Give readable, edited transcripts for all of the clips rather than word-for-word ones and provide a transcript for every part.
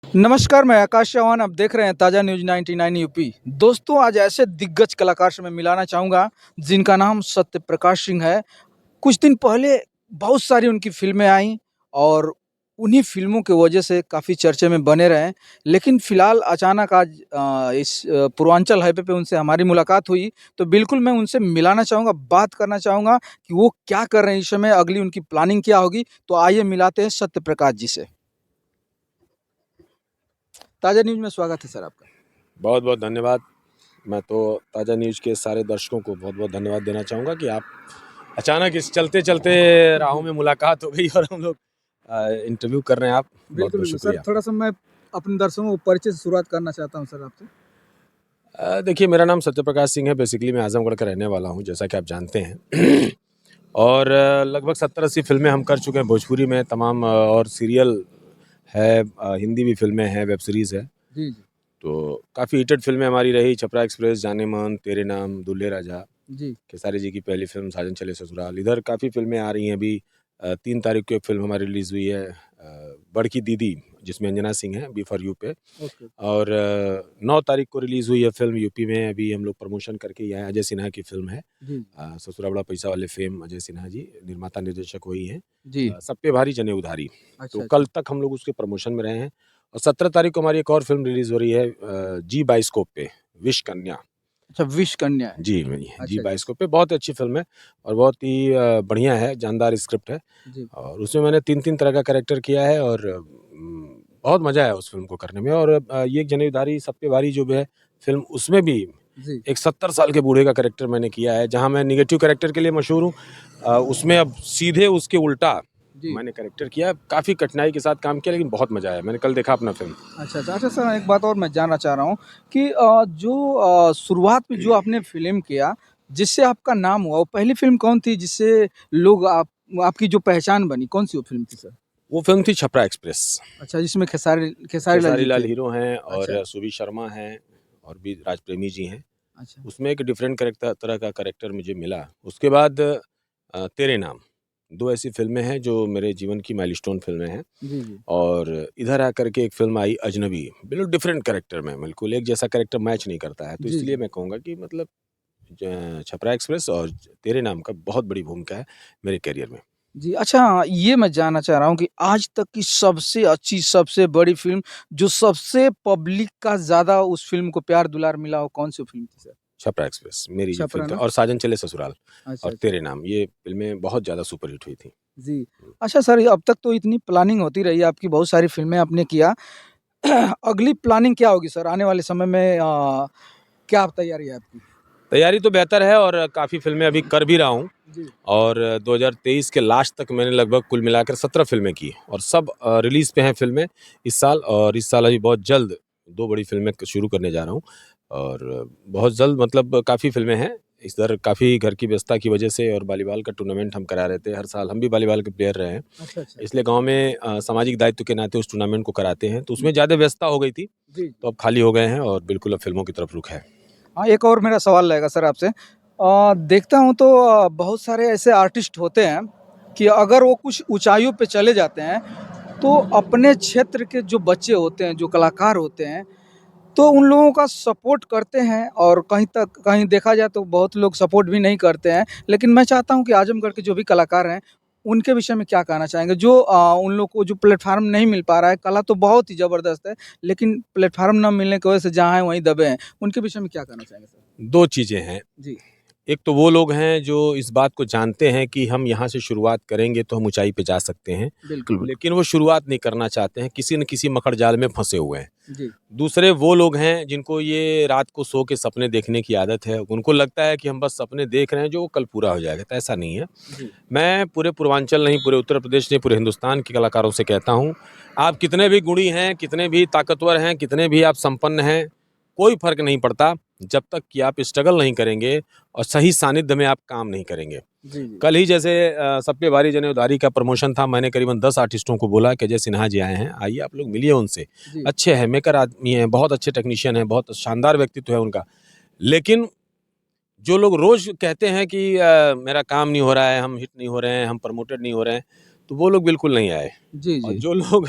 नमस्कार, मैं आकाश चौहान। आप देख रहे हैं ताज़ा न्यूज़ 99 यूपी। दोस्तों, आज ऐसे दिग्गज कलाकार से मैं मिलाना चाहूँगा, जिनका नाम सत्यप्रकाश सिंह है। कुछ दिन पहले बहुत सारी उनकी फ़िल्में आईं और उन्हीं फ़िल्मों की वजह से काफ़ी चर्चे में बने रहे। लेकिन फ़िलहाल अचानक आज पूर्वांचल हाईवे पे उनसे हमारी मुलाकात हुई, तो बिल्कुल मैं उनसे मिलाना चाहूँगा, बात करना चाहूँगा कि वो क्या कर रहे हैं इस समय, अगली उनकी प्लानिंग क्या होगी। तो आइए मिलाते हैं सत्यप्रकाश जी से। ताज़ा न्यूज़ में स्वागत है सर आपका। बहुत बहुत धन्यवाद। मैं तो ताज़ा न्यूज़ के सारे दर्शकों को बहुत बहुत धन्यवाद देना चाहूँगा कि आप अचानक इस चलते चलते राहों में मुलाकात हो गई और हम लोग इंटरव्यू कर रहे हैं। आप बहुत बिल्कुल, बहुत बिल्कुल। सर, शुक्रिया। थोड़ा-सा मैं अपने दर्शकों को परिचय से शुरुआत करना चाहता हूँ सर आपसे। देखिए, मेरा नाम सत्यप्रकाश सिंह है। बेसिकली मैं आजमगढ़ का रहने वाला हूँ, जैसा कि आप जानते हैं। और लगभग 70-80 फिल्में हम कर चुके हैं भोजपुरी में तमाम, और सीरियल है, हिंदी भी फिल्में हैं, वेब सीरीज़ है। जी, जी। तो काफ़ी हिटेड फिल्में हमारी रही। छपरा एक्सप्रेस, जाने मन, तेरे नाम, दूल्हे राजा, जी। खेसारी जी की पहली फिल्म साजन चले ससुराल। इधर काफ़ी फिल्में आ रही हैं अभी। 3 तारीख को एक फिल्म हमारी रिलीज़ हुई है, बड़की दीदी, जिसमें अंजना सिंह है, बी फॉर यू पे। Okay, okay. और 9 तारीख को रिलीज़ हुई है फिल्म यूपी में। अभी हम लोग प्रमोशन करके ही आए हैं। अजय सिन्हा की फिल्म है। जी, ससुरा बड़ा पैसा वाले फेम अजय सिन्हा जी, निर्माता निर्देशक वही हैं। जी। सब पे भारी जने उधारी। तो अच्छा, कल अच्छा। तक हम लोग उसके प्रमोशन में रहे हैं। और 17 तारीख को हमारी एक और फिल्म रिलीज़ हो रही है, जी बाइस्कोप पे, विश कन्या। अच्छा, विश कन्या है। जी, वही है, जी अच्छा, अच्छा। बाइस्कोप पे। बहुत अच्छी फ़िल्म है और बहुत ही बढ़िया है, जानदार स्क्रिप्ट है। जी। और उसमें मैंने 3-3 तरह का कैरेक्टर किया है और बहुत मज़ा आया उस फ़िल्म को करने में। और ये एक जनेऊधारी सब पे भारी जो है फ़िल्म, उसमें भी जी, एक 70 साल के बूढ़े का कैरेक्टर मैंने किया है। जहाँ मैं नेगेटिव कैरेक्टर के लिए मशहूर हूँ, उसमें अब सीधे उसके उल्टा जी। मैंने कैरेक्टर किया। काफ़ी कठिनाई के साथ काम किया, लेकिन बहुत मज़ा आया। मैंने कल देखा अपना फ़िल्म। अच्छा, अच्छा। अच्छा सर, एक बात और मैं जानना चाह रहा हूँ कि जो शुरुआत में जो आपने फ़िल्म किया, जिससे आपका नाम हुआ, वो पहली फ़िल्म कौन थी जिससे लोग आपकी जो पहचान बनी, कौन-सी वो फ़िल्म थी सर? वो फ़िल्म थी छपरा एक्सप्रेस। अच्छा, जिसमें खेसारी लाल खेसारी जी लाल थे। हीरो हैं और अच्छा, सुबी शर्मा हैं और भी राज प्रेमी जी हैं। अच्छा। उसमें एक डिफरेंट कैरेक्टर तरह का कैरेक्टर मुझे मिला। उसके बाद तेरे नाम, 2 ऐसी फ़िल्में हैं जो मेरे जीवन की माइलस्टोन फ़िल्में हैं। जी, जी। और इधर आकर के एक फ़िल्म आई अजनबी, बिल्कुल डिफरेंट कैरेक्टर में, बिल्कुल एक जैसा कैरेक्टर मैच नहीं करता है। तो जी, इसलिए जी। मैं कहूँगा कि मतलब छपरा एक्सप्रेस और तेरे नाम का बहुत बड़ी भूमिका है मेरे करियर में। जी, अच्छा, ये मैं जानना चाह रहा हूँ कि आज तक की सबसे अच्छी, सबसे बड़ी फ़िल्म, जो सबसे पब्लिक का ज़्यादा उस फ़िल्म को प्यार-दुलार मिला, वो कौन-सी फ़िल्म थी सर? छपरा एक्सप्रेस मेरी ये फ़िल्म छपरा थी, ना? और साजन चले ससुराल अच्छा, और अच्छा। तेरे नाम, ये फ़िल्में बहुत ज़्यादा सुपरहिट हुई थी। जी। अच्छा सर, अब तक तो इतनी प्लानिंग होती रही है आपकी, बहुत सारी फ़िल्में आपने किया। अगली प्लानिंग क्या होगी सर? आने वाले समय में क्या तैयारी है आपकी? तैयारी तो बेहतर है और काफ़ी फ़िल्में अभी कर भी रहा हूँ। जी। और 2023 के लास्ट तक मैंने लगभग कुल मिलाकर 17 फ़िल्में की और सब रिलीज़ पे हैं फ़िल्में इस साल। और इस साल अभी बहुत जल्द 2 बड़ी फ़िल्में शुरू करने जा रहा हूँ। और बहुत जल्द मतलब काफ़ी फ़िल्में हैं। इधर काफ़ी घर की व्यस्तता की वजह से, और वॉलीबॉल का टूर्नामेंट हम करा रहे थे हर साल, हम भी वॉलीबॉल के प्लेयर रहे हैं। अच्छा, अच्छा। इसलिए गाँव में सामाजिक दायित्व के नाते उस टूर्नामेंट को कराते हैं, तो उसमें ज़्यादा व्यस्तता हो गई थी, जी, तो जी। अब खाली हो गए हैं और बिल्कुल अब फ़िल्मों की तरफ रुख है। हाँ, एक और मेरा सवाल रहेगा सर आपसे। देखता हूँ तो बहुत सारे ऐसे आर्टिस्ट होते हैं कि अगर वो कुछ ऊँचाइयों पे चले जाते हैं, तो अपने क्षेत्र के जो बच्चे होते हैं, जो कलाकार होते हैं, तो उन लोगों का सपोर्ट करते हैं और कहीं देखा जाए तो बहुत लोग सपोर्ट भी नहीं करते हैं। लेकिन मैं चाहता हूँ कि आज़मगढ़ के जो भी कलाकार हैं, उनके विषय में क्या कहना चाहेंगे? जो उन लोग को जो प्लेटफ़ॉर्म नहीं मिल पा रहा है, कला तो बहुत ही ज़बरदस्त है, लेकिन प्लेटफ़ॉर्म ना मिलने की वजह से जहाँ हैं वहीं दबे हैं। उनके विषय में क्या कहना चाहेंगे सर? 2 चीज़ें हैं। जी, एक तो वो लोग हैं जो इस बात को जानते हैं कि हम यहाँ से शुरुआत करेंगे तो हम ऊँचाई पे जा सकते हैं, बिल्कुल, बिल्कुल। लेकिन वो शुरुआत नहीं करना चाहते हैं, किसी न किसी मकड़ जाल में फँसे हुए हैं। जी, दूसरे वो लोग हैं जिनको ये रात को सो के सपने देखने की आदत है। उनको लगता है कि हम बस सपने देख रहे हैं जो कल पूरा हो जाएगा, तो ऐसा नहीं है। जी, मैं पूरे पूर्वांचल नहीं, पूरे उत्तर प्रदेश नहीं, पूरे हिंदुस्तान के कलाकारों से कहता हूँ, आप कितने भी गुणी हैं, कितने भी ताकतवर हैं, कितने भी आप संपन्न हैं, कोई फ़र्क नहीं पड़ता, जब तक कि आप स्ट्रगल नहीं करेंगे और सही सानिध्य में आप काम नहीं करेंगे। जी, जी, कल ही जैसे सब पे भारी जनेऊधारी का प्रमोशन था, मैंने करीबन 10 आर्टिस्टों को बोला कि अजय सिन्हा जी आए हैं, आइए आप लोग मिलिए उनसे। जी, अच्छे हैं, मेकर आदमी हैं, बहुत अच्छे टेक्नीशियन हैं, बहुत शानदार व्यक्तित्व है उनका। लेकिन जो लोग रोज़ कहते हैं कि मेरा काम नहीं हो रहा है, हम हिट नहीं हो रहे हैं, हम प्रमोटेड नहीं हो रहे हैं, तो वो लोग बिल्कुल नहीं आए। जी, और जी। जो लोग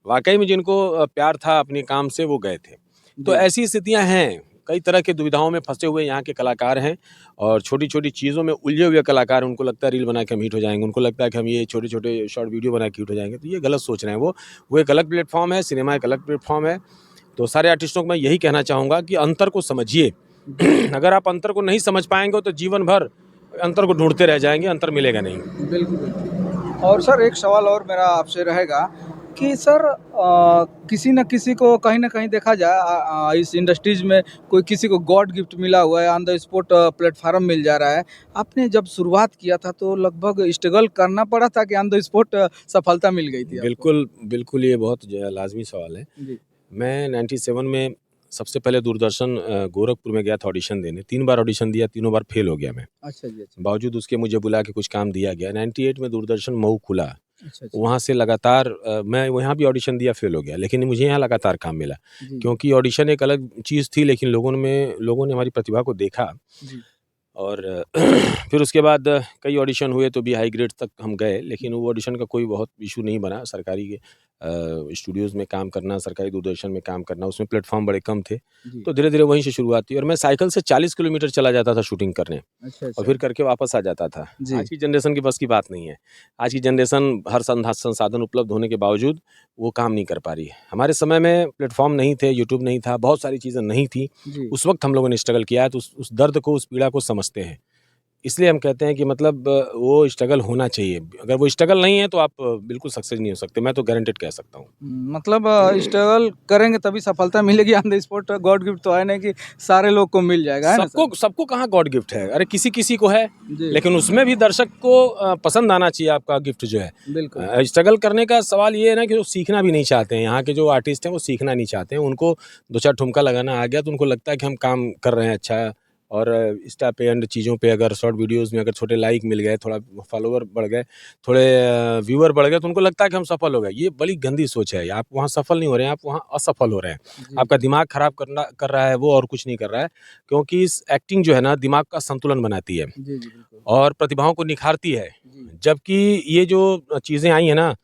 वाक़ई में जिनको प्यार था अपने काम से, वो गए थे। तो जी। ऐसी स्थितियाँ हैं, कई तरह की दुविधाओं में फँसे हुए यहाँ के कलाकार हैं और छोटी-छोटी चीज़ों में उलझे हुए कलाकार हैं। उनको लगता है रील बना के हम हिट हो जाएँगे, उनको लगता है कि हम ये छोटे-छोटे शॉर्ट वीडियो बना के हिट हो जाएँगे, तो ये गलत सोच रहे हैं वो। वो एक अलग प्लेटफ़ॉर्म है, सिनेमा एक अलग प्लेटफ़ॉर्म है। तो सारे आर्टिस्टों को मैं यही कहना चाहूँगा कि अंतर को समझिए। जी। अगर आप अंतर को नहीं समझ पाएँगे तो जीवन भर अंतर को ढूँढते रह जाएँगे, अंतर मिलेगा नहीं। बिल्कुल, बिल्कुल। और सर एक सवाल और मेरा आपसे रहेगा कि सर किसी न किसी को कहीं न कहीं देखा जाए इस इंडस्ट्रीज़ में कोई किसी को गॉड गिफ्ट मिला हुआ है, ऑन द स्पॉट प्लेटफ़ॉर्म मिल जा रहा है। आपने जब शुरुआत किया था तो लगभग स्ट्रगल करना पड़ा था कि ऑन द स्पॉट सफलता मिल गई थी आपको? बिल्कुल, बिल्कुल ये बहुत ज लाज़मी सवाल है। जी। मैं 97 में सबसे पहले दूरदर्शन गोरखपुर में गया था ऑडिशन देने। 3 बार ऑडिशन दिया, तीनों बार फ़ेल हो गया मैं। अच्छा जी, अच्छा। बावजूद उसके मुझे बुला के कुछ काम दिया गया। 98 में दूरदर्शन मऊ खुला। अच्छा, अच्छा। वहाँ से लगातार मैं वहाँ भी ऑडिशन दिया, फ़ेल हो गया, लेकिन मुझे यहाँ लगातार काम मिला। जी, जी। क्योंकि ऑडिशन एक अलग चीज़ थी, लेकिन लोगों ने हमारी प्रतिभा को देखा जी। और फिर उसके बाद कई ऑडिशन हुए तो भी हाई ग्रेड तक हम गए, लेकिन वो ऑडिशन का कोई बहुत इश्यू नहीं बना। सरकारी स्टूडियोज़ में काम करना, सरकारी दूरदर्शन में काम करना, उसमें प्लेटफ़ॉर्म बड़े कम थे। जी। तो धीरे-धीरे वहीं से शुरुआत हुई और मैं साइकिल से 40 किलोमीटर चला जाता था शूटिंग करने अच्छा, और अच्छा। फिर करके वापस आ जाता था। जी। आज की जनरेशन की बस की बात नहीं है। आज की जनरेशन हर संसाधन उपलब्ध होने के बावजूद वो काम नहीं कर पा रही है। हमारे समय में प्लेटफ़ॉर्म नहीं थे, यूट्यूब नहीं था, बहुत सारी चीज़ें नहीं थी। जी। उस वक़्त हम लोगों ने स्ट्रगल किया है, तो उस दर्द को, उस पीड़ा को समझते हैं। इसलिए हम कहते हैं कि मतलब वो स्ट्रगल होना चाहिए। अगर वो स्ट्रगल नहीं है तो आप बिल्कुल सक्सेस नहीं हो सकते। मैं तो गारंटीड कह सकता हूँ। मतलब स्ट्रगल करेंगे तभी सफलता मिलेगी on the spot God gift तो है नहीं कि सारे लोग को मिल जाएगा, है ना सर? सबको सबको कहाँ गॉड गिफ्ट है? अरे किसी-किसी को है, जी, लेकिन उसमें भी दर्शक को पसंद आना चाहिए आपका गिफ्ट जो है। बिल्कुल। स्ट्रगल करने का सवाल ये है ना कि वो सीखना भी नहीं चाहते हैं। यहाँ के जो आर्टिस्ट हैं वो सीखना नहीं चाहते हैं। उनको 2-4 ठुमका लगाना आ गया तो उनको लगता है कि हम काम कर रहे हैं अच्छा और इंस्टा पे एंड चीज़ों पे अगर शॉर्ट वीडियोज़ में अगर छोटे लाइक मिल गए, थोड़ा फॉलोवर बढ़ गए, थोड़े व्यूअर बढ़ गए तो उनको लगता है कि हम सफल हो गए। ये बड़ी गंदी सोच है। आप वहाँ सफल नहीं हो रहे हैं, आप वहाँ असफल हो रहे हैं। जी, आपका जी। दिमाग खराब कर रहा है वो और कुछ नहीं कर रहा है। क्योंकि इस एक्टिंग जो है ना दिमाग का संतुलन बनाती है जी, जी, बिल्कुल। और प्रतिभाओं को निखारती है। जी। जबकि ये जो चीज़ें आई हैं ना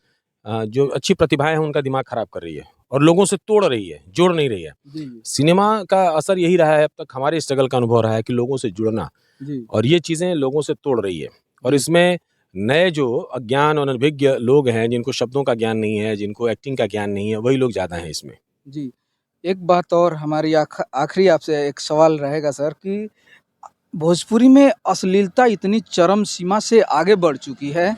जो अच्छी प्रतिभाएँ हैं उनका दिमाग खराब कर रही है और लोगों से तोड़ रही है, जोड़ नहीं रही है। जी, जी। सिनेमा का असर यही रहा है अब तक हमारे स्ट्रगल का अनुभव रहा है कि लोगों से जुड़ना जी, और ये चीज़ें लोगों से तोड़ रही है। और जी, इसमें नए जो अज्ञान और अनभिज्ञ लोग हैं जिनको शब्दों का ज्ञान नहीं है, जिनको एक्टिंग का ज्ञान नहीं है, वही लोग ज़्यादा हैं इसमें। जी। एक बात और हमारी आखिरी आपसे एक सवाल रहेगा सर कि भोजपुरी में अश्लीलता इतनी चरम सीमा से आगे बढ़ चुकी है,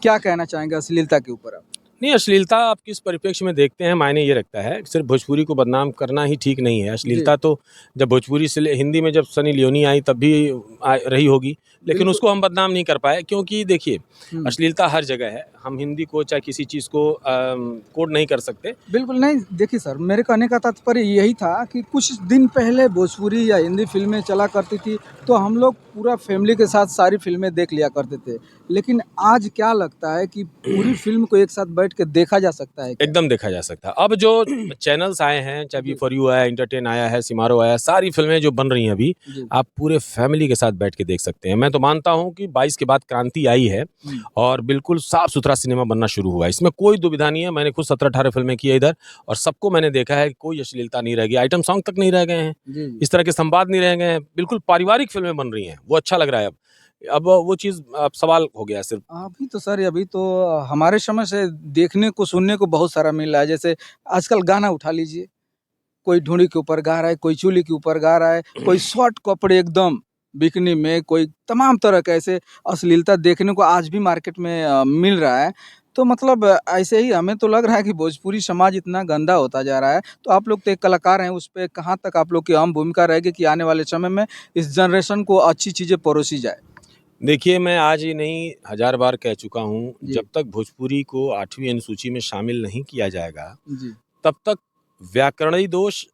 क्या कहना चाहेंगे अश्लीलता के ऊपर आप? नहीं, अश्लीलता आप किस परिप्रेक्ष्य में देखते हैं मायने ये रखता है। सिर्फ़ भोजपुरी को बदनाम करना ही ठीक नहीं है। जी, अश्लीलता तो जब भोजपुरी से हिंदी में जब सनी लियोनी आई तब भी रही होगी, लेकिन बिल्कुल। उसको हम बदनाम नहीं कर पाए क्योंकि देखिए, हुँ। अश्लीलता हर जगह है। हम हिंदी को चाहे किसी चीज़ को कोड नहीं कर सकते। बिल्कुल नहीं, देखिए सर, मेरे कहने का तात्पर्य यही था कि कुछ दिन पहले भोजपुरी या हिंदी फ़िल्में चला करती थी, तो हम लोग पूरा फ़ैमिली के साथ सारी फ़िल्में देख लिया करते थे। लेकिन आज क्या लगता है कि पूरी फ़िल्म को एक साथ बैठ के देखा जा सकता है क्या? एकदम देखा जा सकता है। अब जो चैनल्स आए हैं, चाहे वी जी, फॉर यू आया, एंटरटेन आया है, सिमारो आया है, सारी फ़िल्में जो बन रही हैं अभी, जी। आप पूरे फैमिली के साथ बैठ के देख सकते हैं। मैं तो मानता हूँ कि 22 के बाद क्रांति आई है हुँ। और बिल्कुल साफ-सुथरा सिनेमा बनना शुरू हुआ है। इसमें कोई दुविधा नहीं है, मैंने खुद 17-18 फ़िल्में की है इधर और सबको मैंने देखा है, कोई अश्लीलता नहीं रह गई, आइटम सॉन्ग तक नहीं रह गए हैं, जी, जी। इस तरह के संवाद नहीं रह गए हैं, बिल्कुल पारिवारिक फ़िल्में बन रही हैं, वो अच्छा लग रहा है अब। अब वो चीज़ अब सवाल हो गया है सिर्फ़। अभी तो हमारे समय से देखने को, सुनने को बहुत सारा मिल रहा है। जैसे आजकल गाना उठा लीजिए, कोई ढूँढी के ऊपर गा रहा है, कोई चूली के ऊपर गा रहा है, कोई शॉर्ट कपड़े एकदम बिकिनी में, कोई तमाम तरह का ऐसे अश्लीलता देखने को आज भी मार्केट में मिल रहा है। तो मतलब ऐसे ही हमें तो लग रहा है कि भोजपुरी समाज इतना गंदा होता जा रहा है। तो आप लोग तो एक कलाकार हैं, उस पे कहाँ तक आप लोग की अहम भूमिका रहेगी कि आने वाले समय में इस जनरेशन को अच्छी चीज़ें परोसी जाए? देखिए, मैं आज ही नहीं हज़ार बार कह चुका हूँ, जब जी, तक भोजपुरी को 8वीं अनुसूची में शामिल नहीं किया जाएगा, जी। तब तक व्याकरणीय दोष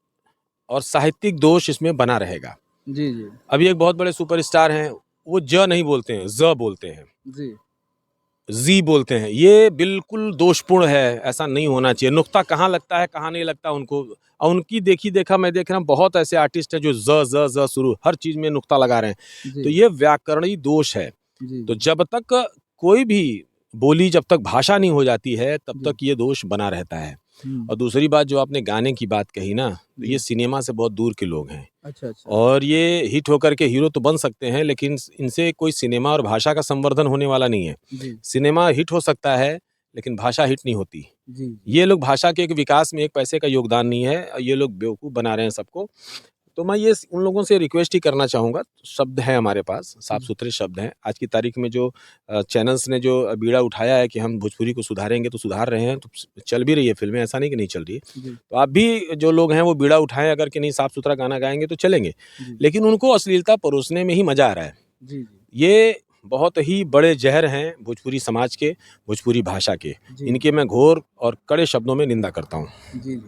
और साहित्यिक दोष इसमें बना रहेगा। जी, जी। अभी एक बहुत बड़े सुपरस्टार हैं, वो ज नहीं बोलते हैं, ज़ बोलते हैं, जी। ज़ी बोलते हैं। ये बिल्कुल दोषपूर्ण है, ऐसा नहीं होना चाहिए। नुक्ता कहाँ लगता है, कहाँ नहीं लगता उनको और उनकी देखी-देखा मैं देख रहा हूँ बहुत ऐसे आर्टिस्ट हैं जो ज़ शुरू हर चीज़ में नुक्ता लगा रहे हैं। तो जी, ये व्याकरणीय दोष है। जी, तो जी। जब तक कोई भी बोली जब तक भाषा नहीं हो जाती है तब जी। तक ये दोष बना रहता है। हुँ। और दूसरी बात जो आपने गाने की बात कही ना, तो जी। ये सिनेमा से बहुत दूर के लोग हैं अच्छा, अच्छा। और ये हिट होकर के हीरो तो बन सकते हैं, लेकिन इनसे कोई सिनेमा और भाषा का संवर्धन होने वाला नहीं है। जी, सिनेमा हिट हो सकता है, लेकिन भाषा हिट नहीं होती। जी, जी। ये लोग भाषा के एक विकास में एक पैसे का योगदान नहीं है, ये लोग बेवकूफ़ बना रहे हैं सबको। तो मैं ये उन लोगों से रिक्वेस्ट ही करना चाहूँगा, शब्द हैं हमारे पास, जी, साफ-सुथरे शब्द हैं। आज की तारीख में जो चैनल्स ने जो बीड़ा उठाया है कि हम भोजपुरी को सुधारेंगे, तो सुधार रहे हैं, तो चल भी रही है फ़िल्में, ऐसा नहीं कि नहीं चल रही है। जी, तो आप भी जो लोग हैं वो बीड़ा उठाएँ अगर कि नहीं साफ-सुथरा गाना गाएँगे तो चलेंगे। जी, लेकिन उनको अश्लीलता परोसने में ही मज़ा आ रहा है। जी, जी, ये बहुत ही बड़े ज़हर हैं भोजपुरी समाज के, भोजपुरी भाषा के। जी, इनकी मैं घोर और कड़े शब्दों में निंदा करता हूँ। जी, जी।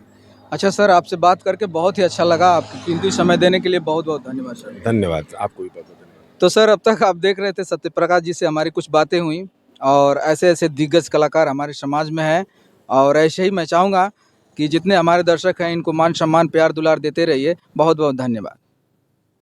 अच्छा सर, आपसे बात करके बहुत ही अच्छा लगा। आपके कीमती समय देने के लिए बहुत-बहुत धन्यवाद सर। धन्यवाद। आपको भी बहुत-बहुत धन्यवाद। तो सर, अब तक आप देख रहे थे सत्यप्रकाश जी से हमारी कुछ बातें हुई और ऐसे-ऐसे दिग्गज कलाकार हमारे समाज में हैं और ऐसे ही मैं चाहूँगा कि जितने हमारे दर्शक हैं, इनको मान-सम्मान, प्यार-दुलार देते रहिए। बहुत-बहुत धन्यवाद।